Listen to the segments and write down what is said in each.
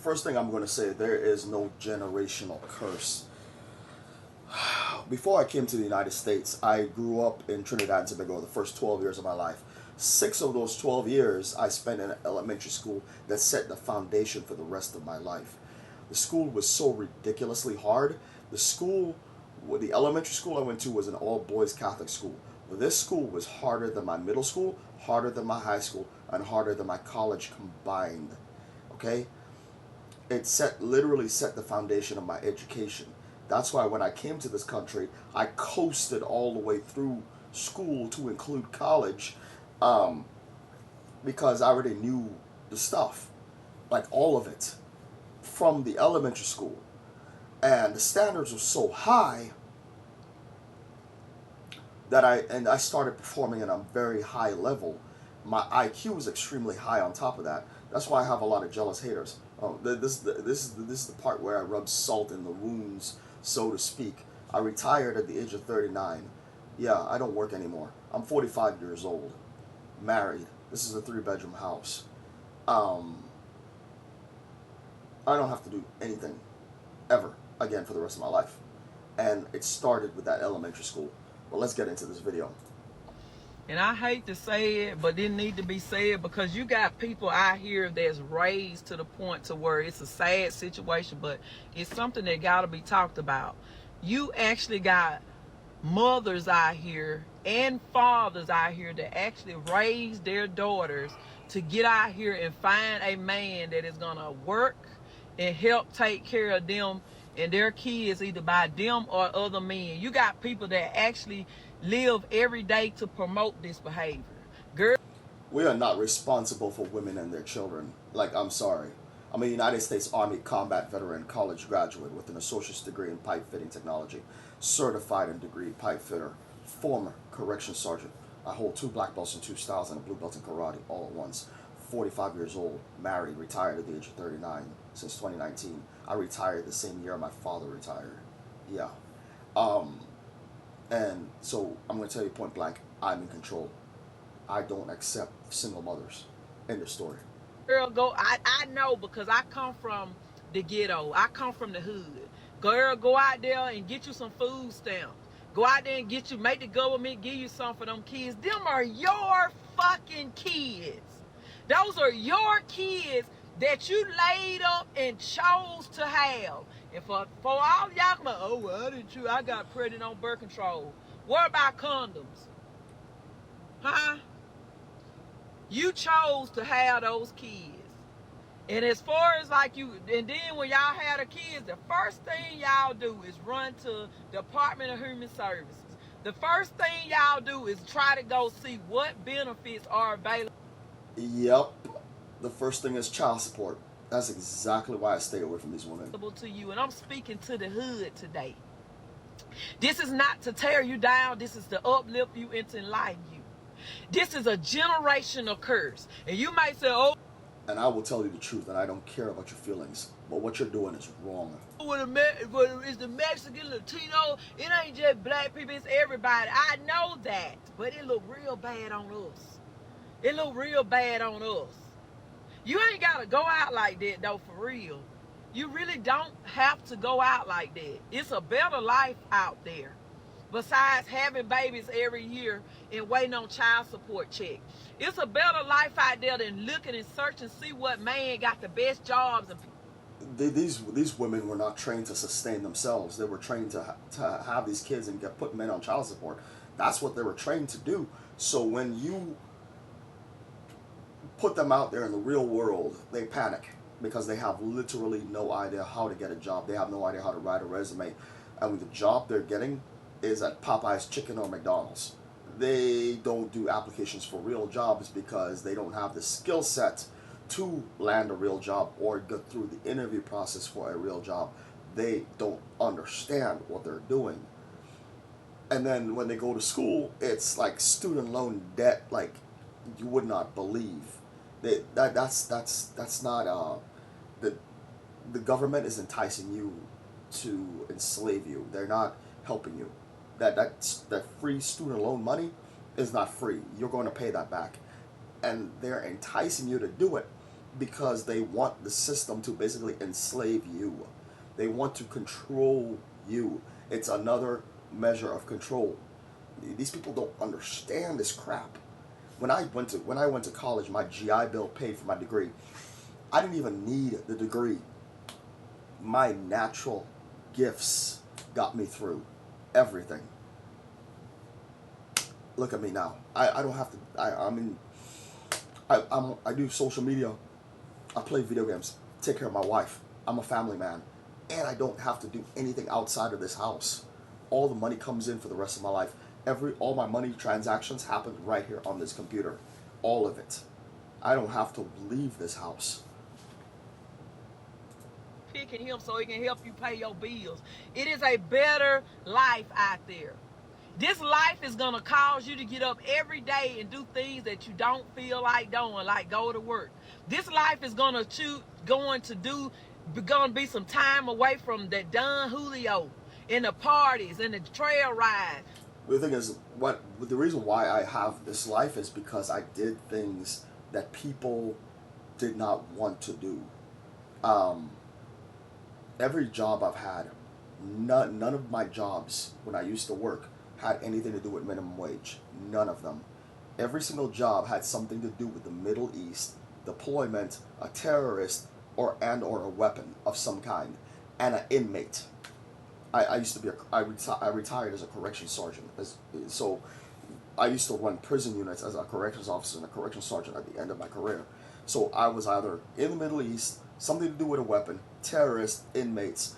first thing I'm going to say, there is no generational curse. Before I came to the United States, I grew up in Trinidad and Tobago the first 12 years of my life. 6 of those 12 years I spent in elementary school that set the foundation for the rest of my life. The school was so ridiculously hard. The elementary school I went to was an all boys Catholic school. This school was harder than my middle school, harder than my high school, and harder than my college combined. Okay? Literally set the foundation of my education. That's why when I came to this country, I coasted all the way through school to include college, um, because I already knew the stuff, like all of it, from the elementary school. And the standards were so high that I started performing at a very high level. My IQ was extremely high on top of that. That's why I have a lot of jealous haters. This is the part where I rub salt in the wounds, so to speak. I retired at the age of 39. Yeah, I don't work anymore. I'm 45 years old, married. This is a 3-bedroom house. Um, I don't have to do anything ever again for the rest of my life. And it started with that elementary school. But let's get into this video. And I hate to say it, but it need to be said, because you got people out here that's raised to the point to where it's a sad situation, but it's something that got to be talked about. You actually got mothers out here and fathers out here that actually raise their daughters to get out here and find a man that is going to work and help take care of them and their kids, either by them or other men. You got people that actually live every day to promote this behavior. Girl, We are not responsible for women and their children. Like, I'm sorry. I'm a United States Army combat veteran, college graduate with an associate's degree in pipe fitting technology, certified and degree pipe fitter, former correction sergeant. I hold 2 black belts in 2 styles and a blue belt in karate all at once. 45 years old, married, retired at the age of 39 since 2019. I retired the same year my father retired. Yeah. Um, and so I'm going to tell you point blank, I'm in control. I don't accept single mothers. End of story. go. I know, because I come from the ghetto. I come from the hood. Girl, go out there and get you some food stamps. Go out there and make the government give you some for them kids. Them are your fucking kids. Those are your kids that you laid up and chose to have. And for all y'all, oh, well, I didn't choose. I got pregnant on birth control. What about condoms? Huh? You chose to have those kids. And as far as like you, and then when y'all have the kids, the first thing y'all do is run to Department of Human Services. The first thing y'all do is try to go see what benefits are available. Yep. The first thing is child support. That's exactly why I stay away from these women. To you, and I'm speaking to the hood today. This is not to tear you down. This is to uplift you and to enlighten you. This is a generational curse. And you might say, oh, And I will tell you the truth, and I don't care about your feelings. But what you're doing is wrong. when it's the Mexican, Latino, it ain't just black people, it's everybody. I know that. But it look real bad on us. It look real bad on us. You ain't got to go out like that, though, for real. You really don't have to go out like that. It's a better life out there. Besides having babies every year and waiting on child support check. It's a better life out there than looking and searching, see what man got the best jobs. And These women were not trained to sustain themselves. They were trained to have these kids and put men on child support. That's what they were trained to do. So when you put them out there in the real world, they panic because they have literally no idea how to get a job. They have no idea how to write a resume. And with the job they're getting is at Popeye's Chicken or McDonald's. They don't do applications for real jobs because they don't have the skill set to land a real job or go through the interview process for a real job. They don't understand what they're doing. And then when they go to school, it's like student loan debt like you would not believe. That's not the government is enticing you to enslave you. They're not helping you. That free student loan money is not free. You're going to pay that back, and they're enticing you to do it because they want the system to basically enslave you. They want to control you. It's another measure of control. These people don't understand this crap. When I went to college, my GI Bill paid for my degree. I didn't even need the degree. My natural gifts got me through everything. Look at me now. I don't have to. I do social media. I play video games. Take care of my wife. I'm a family man, and I don't have to do anything outside of this house. All the money comes in for the rest of my life. All my money transactions happen right here on this computer. All of it. I don't have to leave this house. Picking him so he can help you pay your bills. It is a better life out there. This life is going to cause you to get up every day and do things that you don't feel like doing, like go to work. This life is going to be some time away from that Don Julio and the parties and the trail rides. The thing is, the reason why I have this life is because I did things that people did not want to do. Um, every job I've had, none of my jobs when I used to work had anything to do with minimum wage. None of them. Every single job had something to do with the Middle East, deployment, a terrorist, or a weapon of some kind, and an inmate. I used to be I retired as a corrections sergeant. So I used to run prison units as a corrections officer and a corrections sergeant at the end of my career. So I was either in the Middle East, something to do with a weapon, terrorists, inmates.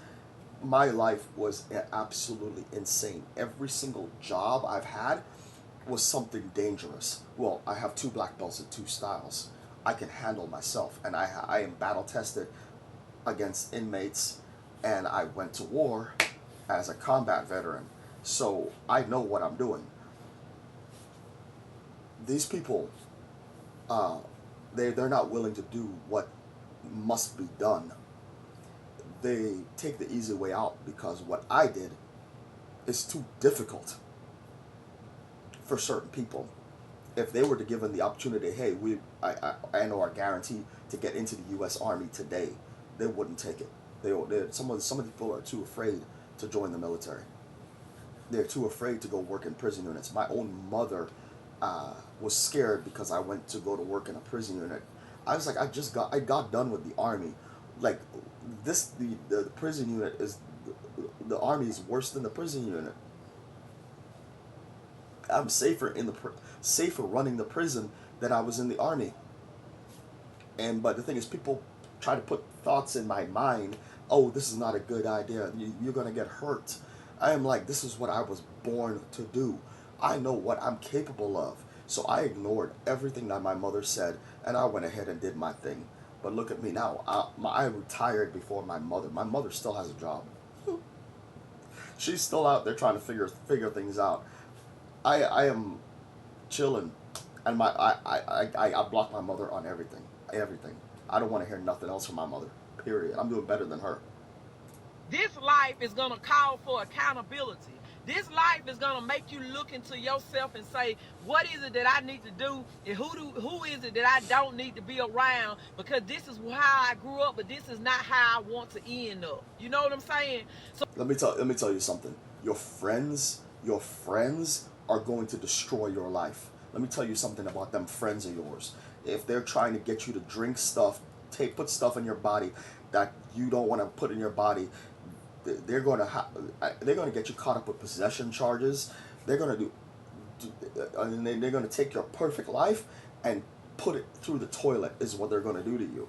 My life was absolutely insane. Every single job I've had was something dangerous. Well, I have 2 black belts in 2 styles. I can handle myself, and I am battle tested against inmates, and I went to war as a combat veteran. So I know what I'm doing. These people, uh, they're not willing to do what must be done. They take the easy way out because what I did is too difficult for certain people. If they were to given the opportunity, hey, I know our guarantee to get into the U.S. Army today, they wouldn't take it. Some of the people are too afraid to join the military. They're too afraid to go work in prison units. My own mother was scared because I went to go to work in a prison unit. I was like, I got done with the army. Like the prison unit is the army is worse than the prison unit. I'm safer running the prison than I was in the army. But the thing is, people try to put thoughts in my mind. Oh, this is not a good idea. You're gonna get hurt. I am like, this is what I was born to do. I know what I'm capable of. So I ignored everything that my mother said, and I went ahead and did my thing. But look at me now. I retired before my mother. My mother still has a job. She's still out there trying to figure things out. I am chilling, and I block my mother on everything. Everything. I don't want to hear nothing else from my mother. Period. I'm doing better than her. This life is going to call for accountability. This life is going to make you look into yourself and say, what is it that I need to do, and who is it that I don't need to be around, because this is how I grew up, but this is not how I want to end up. You know what I'm saying? So Let me tell you something. Your friends are going to destroy your life. Let me tell you something about them friends of yours. If they're trying to get you to drink stuff, put stuff in your body that you don't want to put in your body, they're going to get you caught up with possession charges. They're going to and they're going to take your perfect life and put it through the toilet is what they're going to do to you.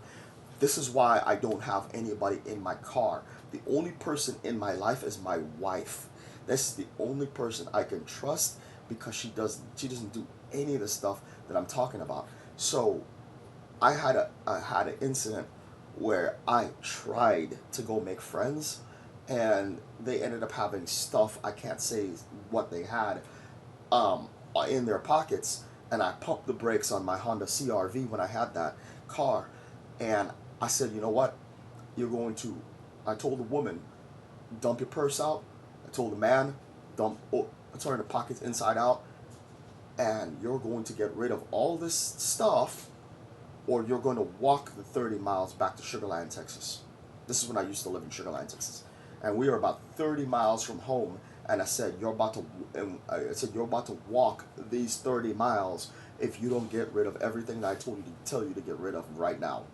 This is why I don't have anybody in my car. The only person in my life is my wife. This is the only person I can trust because she doesn't do any of the stuff that I'm talking about. So I had an incident where I tried to go make friends, and they ended up having stuff, I can't say what they had, um, in their pockets, and I pumped the brakes on my Honda CRV when I had that car, and I said, you know what, I told the woman, dump your purse out. I told the man, turn the pockets inside out, and you're going to get rid of all this stuff or you're going to walk the 30 miles back to Sugar Land, Texas. This is when I used to live in Sugar Land, Texas. And we were about 30 miles from home. And I said, you're about to walk these 30 miles if you don't get rid of everything that I told you to tell you to get rid of right now.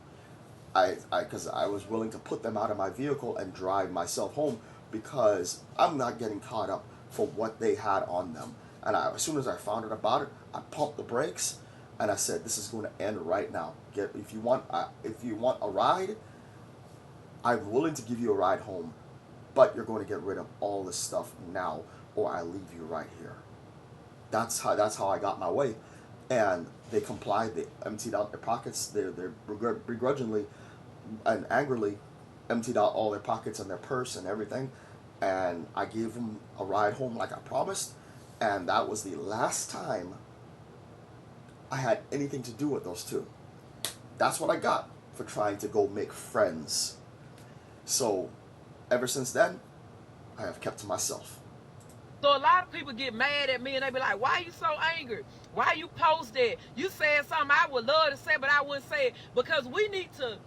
Because I was willing to put them out of my vehicle and drive myself home because I'm not getting caught up for what they had on them. And as soon as I found out about it, I pumped the brakes and I said, "This is going to end right now. If you want a ride, I'm willing to give you a ride home, but you're going to get rid of all this stuff now, or I leave you right here." That's how I got my way, and they complied. They emptied out their pockets. They begrudgingly and angrily emptied out all their pockets and their purse and everything, and I gave them a ride home like I promised, and that was the last time I had anything to do with those two. That's what I got for trying to go make friends. So, ever since then, I have kept to myself. So a lot of people get mad at me and they be like, "Why you so angry? Why you post that? You said something I would love to say, but I wouldn't say it." Because we need to.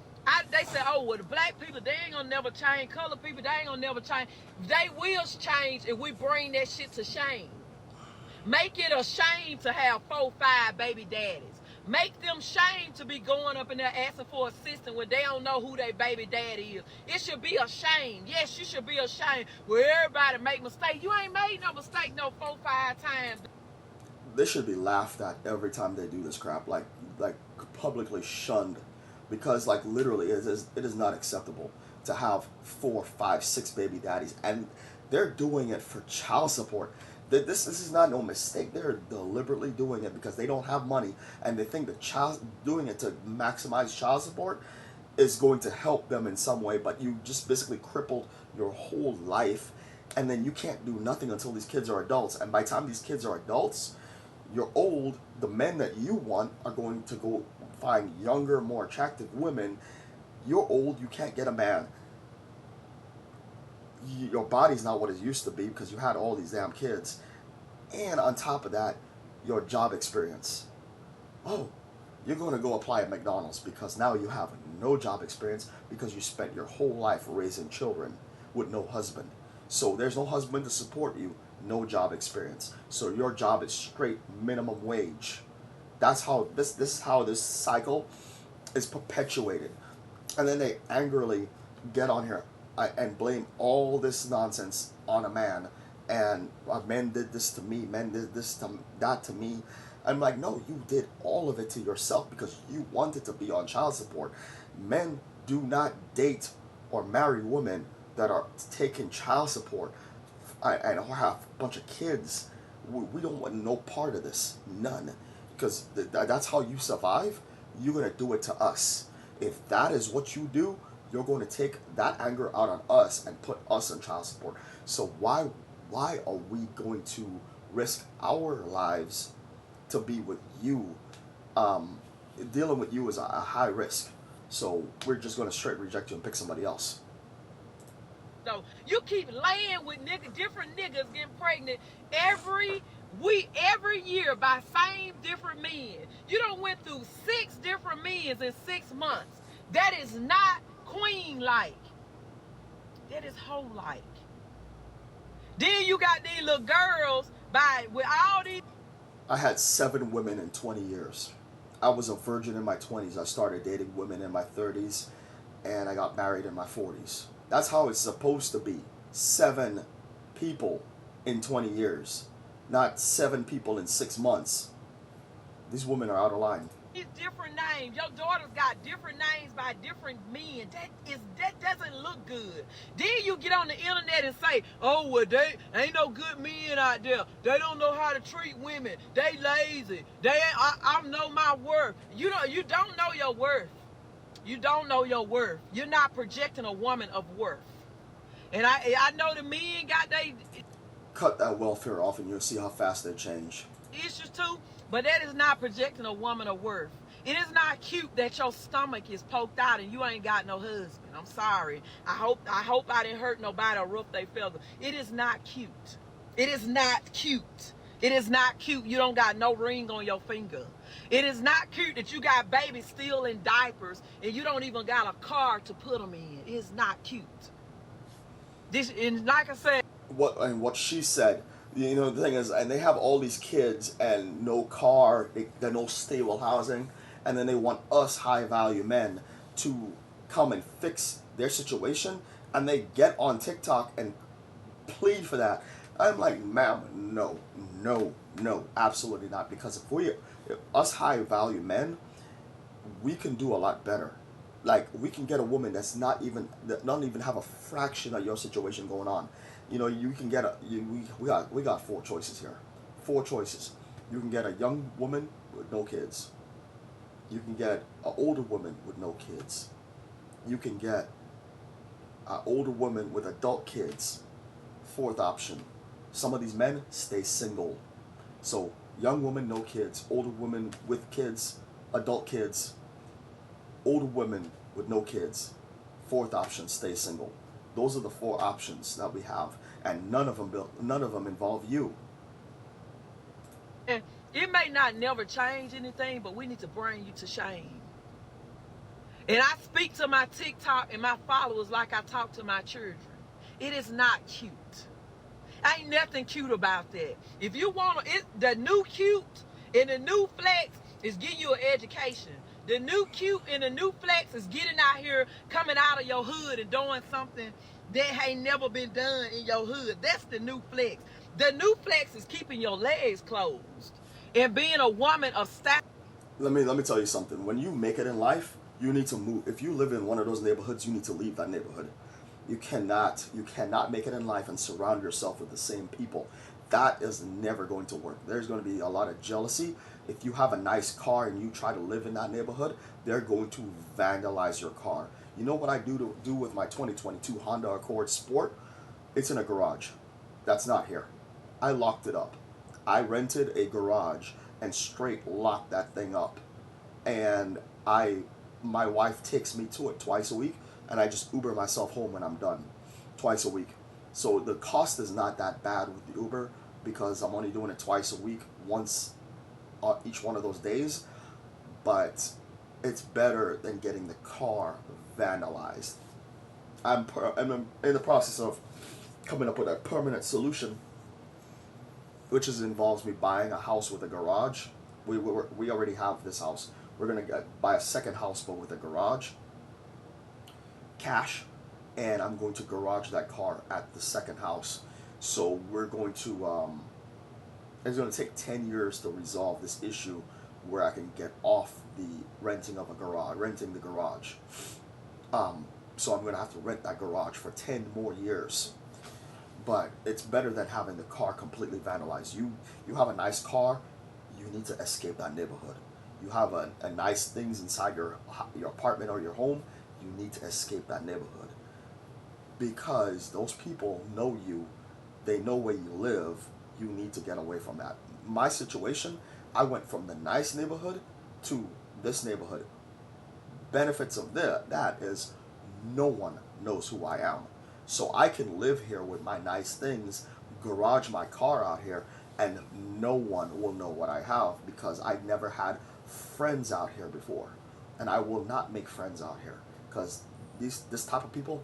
They say, "Oh, well, the black people, they ain't gonna never change. Color people, they ain't gonna never change." They will change if we bring that shit to shame. Make it a shame to have 4, 5 baby daddies. Make them shame to be going up in there asking for assistance when they don't know who their baby daddy is. It should be a shame. Yes, you should be ashamed where everybody make mistakes. You ain't made no mistake no 4, 5 times. They should be laughed at every time they do this crap, like publicly shunned, because like literally it is not acceptable to have 4, 5, 6 baby daddies, and they're doing it for child support. This is not no mistake. They're deliberately doing it because they don't have money, and they think that doing it to maximize child support is going to help them in some way. But you just basically crippled your whole life, and then you can't do nothing until these kids are adults. And by the time these kids are adults, you're old. The men that you want are going to go find younger, more attractive women. You're old. You can't get a man. Your body's not what it used to be because you had all these damn kids. And on top of that, your job experience. Oh, you're going to go apply at McDonald's because now you have no job experience because you spent your whole life raising children with no husband. So there's no husband to support you, no job experience. So your job is straight minimum wage. That's how this is how this cycle is perpetuated. And then they angrily get on here and blame all this nonsense on a man, and men did this to me, men did that to me. I'm like, no, you did all of it to yourself because you wanted to be on child support. Men do not date or marry women that are taking child support and have a bunch of kids. We don't want no part of this, none, because that's how you survive. You're gonna do it to us. If that is what you do, you're going to take that anger out on us and put us on child support. So why are we going to risk our lives to be with you? Dealing with you is a high risk. So we're just going to straight reject you and pick somebody else. So you keep laying with different niggas getting pregnant every week, every year by same different men. You done went through 6 different men in 6 months. That is not queen-like. That is hoe-like. Then you got these little girls with all these. I had 7 women in 20 years. I was a virgin in my 20s. I started dating women in my 30s, and I got married in my 40s. That's how it's supposed to be. 7 people in 20 years, not 7 people in 6 months. These women are out of line. Different names. Your daughter's got different names by different men. That doesn't look good. Then you get on the internet and say, "Oh, well, they ain't no good men out there. They don't know how to treat women. They lazy. I know my worth." You don't know your worth. You don't know your worth. You're not projecting a woman of worth. And I know the men got they cut that welfare off and you'll see how fast they change. Issues too, but that is not projecting a woman of worth. It is not cute that your stomach is poked out and you ain't got no husband. I'm sorry. I hope I didn't hurt nobody or rough they feather. It is not cute. It is not cute. It is not cute. You don't got no ring on your finger. It is not cute that you got babies still in diapers and you don't even got a car to put them in. It's not cute. This, and like I said, what she said. You know, the thing is, and they have all these kids and no car, they're no stable housing, and then they want us high value men to come and fix their situation, and they get on TikTok and plead for that. I'm like, ma'am, no, no, no, absolutely not. Because if us high value men, we can do a lot better. Like we can get a woman that's not even have a fraction of your situation going on. You know, you can get we got four choices here. Four choices. You can get a young woman with no kids. You can get an older woman with no kids. You can get an older woman with adult kids. Fourth option. Some of these men stay single. So young woman, no kids. Older woman with kids, adult kids. Older women with no kids. Fourth option, stay single. Those are the four options that we have, and none of them involve you. it may not never change anything, but we need to bring you to shame. And I speak to my TikTok and my followers like I talk to my children. It is not cute. Ain't nothing cute about that. If you want it, the new cute and the new flex is getting you an education. The new cute and the new flex is getting out here, coming out of your hood and doing something that ain't never been done in your hood. That's the new flex. The new flex is keeping your legs closed and being a woman of style. Let me tell you something. When you make it in life, you need to move. If you live in one of those neighborhoods, you need to leave that neighborhood. You cannot make it in life and surround yourself with the same people. That is never going to work. There's going to be a lot of jealousy. If you have a nice car and you try to live in that neighborhood, they're going to vandalize your car. You know what I do with my 2022 Honda Accord Sport? It's in a garage. That's not here. I locked it up. I rented a garage and straight locked that thing up. And my wife takes me to it twice a week, and I just Uber myself home when I'm done, twice a week. So the cost is not that bad with the Uber because I'm only doing it twice a week, once each one of those days. But it's better than getting the car vandalized. I'm in the process of coming up with a permanent solution, which involves me buying a house with a garage. We already have this house. We're gonna buy a second house, but with a garage, cash, and I'm going to garage that car at the second house. So we're going to. It's going to take 10 years to resolve this issue, where I can get off the renting the garage. So I'm going to have to rent that garage for 10 more years. But it's better than having the car completely vandalized. You have a nice car, you need to escape that neighborhood. You have a nice things inside your apartment or your home, you need to escape that neighborhood. Because those people know you, they know where you live, you need to get away from that. My situation, I went from the nice neighborhood to this neighborhood. Benefits of that is no one knows who I am. So I can live here with my nice things, garage my car out here, and no one will know what I have because I never had friends out here before. And I will not make friends out here because this type of people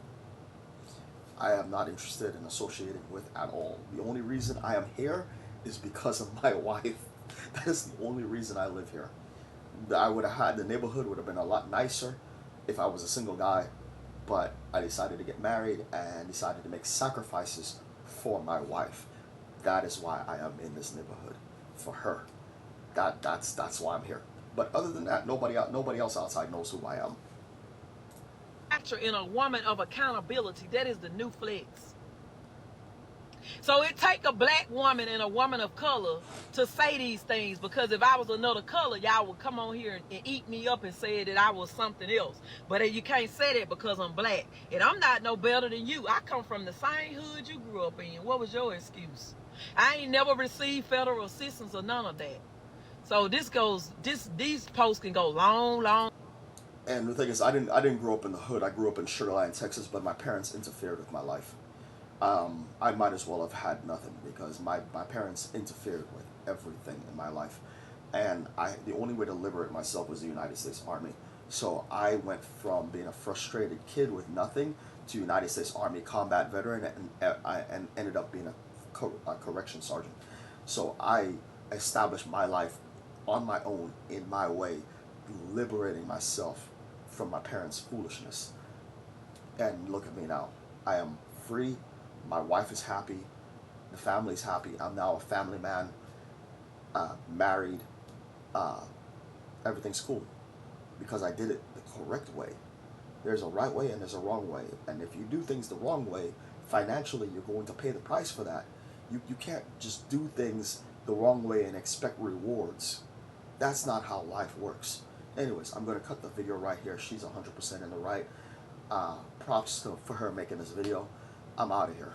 I am not interested in associating with at all. The only reason I am here is because of my wife. That is the only reason I live here. The neighborhood would have been a lot nicer if I was a single guy, but I decided to get married and decided to make sacrifices for my wife. That is why I am in this neighborhood, for her. That's why I'm here. But other than that, nobody else outside knows who I am. In a woman of accountability. That is the new flex. So it take a black woman and a woman of color to say these things, because if I was another color, y'all would come on here and eat me up and say that I was something else. But you can't say that because I'm black. And I'm not no better than you. I come from the same hood you grew up in. What was your excuse? I ain't never received federal assistance or none of that. So these posts can go long. And the thing is, I didn't grow up in the hood. I grew up in Sugar Land, Texas, but my parents interfered with my life. I might as well have had nothing because my parents interfered with everything in my life. And the only way to liberate myself was the United States Army. So I went from being a frustrated kid with nothing to United States Army combat veteran, and ended up being a correction sergeant. So I established my life on my own, in my way, liberating myself from my parents' foolishness. And look at me now. I am free. My wife is happy. The family's happy. I'm now a family man, married. Uh, Everything's cool because I did it the correct way. There's a right way and there's a wrong way. And if you do things the wrong way, financially, you're going to pay the price for that. You can't just do things the wrong way and expect rewards. That's not how life works. Anyways, I'm going to cut the video right here. She's 100% in the right. Props for her making this video. I'm out of here.